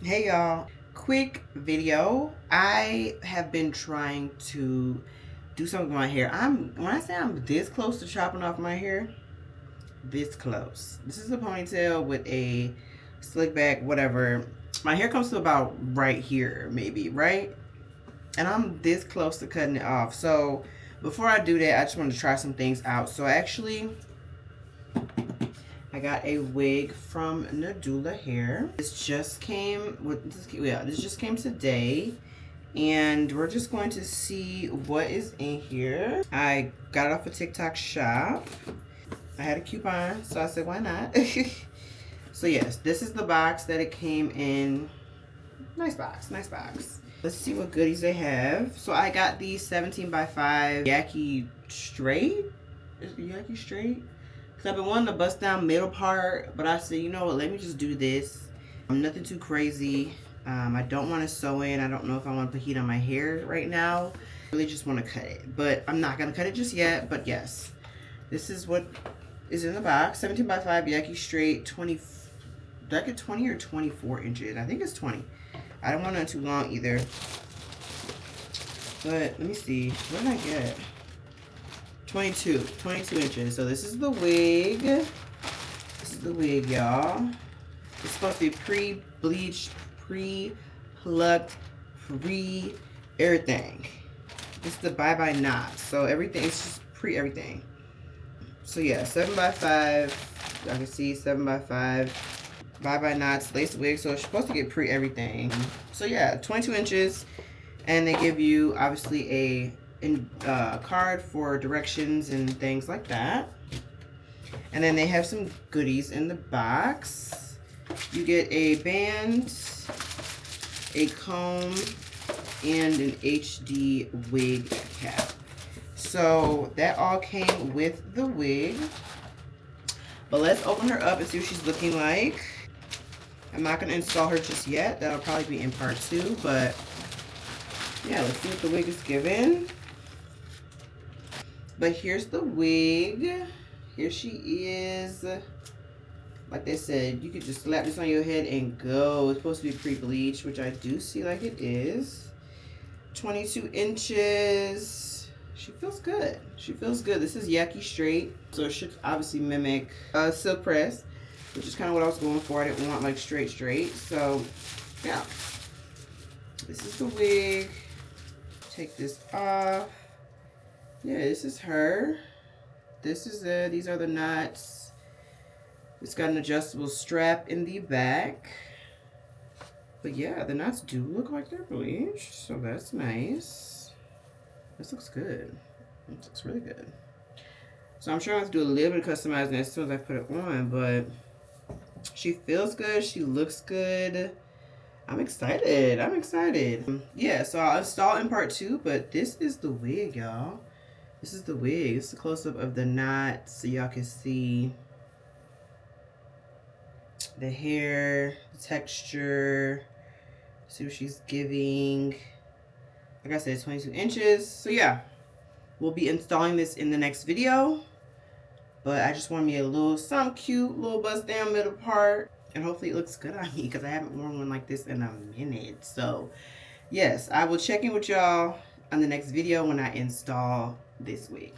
Hey y'all, quick video. I have been trying to do something with my hair. When I say I'm this close to chopping off my hair, this close. This is a ponytail with a slick back, whatever. My hair comes to about right here, maybe, right? And I'm this close to cutting it off. So before I do that, I just wanted to try some things out. So actually, I got a wig from Nadula hair. This just came this just came today. And we're just going to see what is in here. I got it off a TikTok shop. I had a coupon, so I said, why not? So yes, this is the box that it came in. Nice box, nice box. Let's see what goodies they have. So I got the 17x5 Yaki Straight. Is it Yaki Straight? Because I've been wanting to bust down middle part, but I said, you know what, let me just do this. Nothing too crazy. I don't want to sew in. I don't know if I want to put heat on my hair right now. I really just want to cut it, but I'm not going to cut it just yet. But yes, this is what is in the box. 17x5 Yaki Straight, 20, did I get 20 or 24 inches? I think it's 20. I don't want it too long either. But let me see, what did I get? 22 inches. So this is the wig. This is the wig, y'all. It's supposed to be pre-bleached, pre-plucked, everything. It's the Bye Bye knots. So everything, it's just pre-everything. So yeah, 7x5. Y'all can see 7x5. Bye Bye knots, lace wig. So it's supposed to get pre-everything. So yeah, 22 inches. And they give you, obviously, a card for directions and things like that. And then they have some goodies in the box. You get a band, a comb, and an HD wig cap. So that all came with the wig. But let's open her up and see what she's looking like. I'm not going to install her just yet. That'll probably be in part 2. But yeah, let's see what the wig is given. But here's the wig. Here she is. Like they said, you could just slap this on your head and go. It's supposed to be pre-bleached, which I do see like it is. 22 inches. She feels good. She feels good. This is Yaki Straight, so it should obviously mimic silk press, which is kind of what I was going for. I didn't want like straight. So yeah, this is the wig. Take this off. Yeah, this is her. This is it. These are the knots. It's got an adjustable strap in the back. But yeah, the knots do look like they're bleached, so that's nice. This looks good. This looks really good. So I'm sure I have to do a little bit of customizing as soon as I put it on, but she feels good. She looks good. I'm excited. I'm excited. Yeah, so I'll install in part 2, but this is the wig, y'all. This is the wig. It's a close-up of the knots so y'all can see the hair, the texture, see what she's giving. Like I said, 22 inches. So yeah, we'll be installing this in the next video. But I just want me a little, something cute, little bust down middle part. And hopefully it looks good on me because I haven't worn one like this in a minute. So yes, I will check in with y'all on the next video when I install this wig.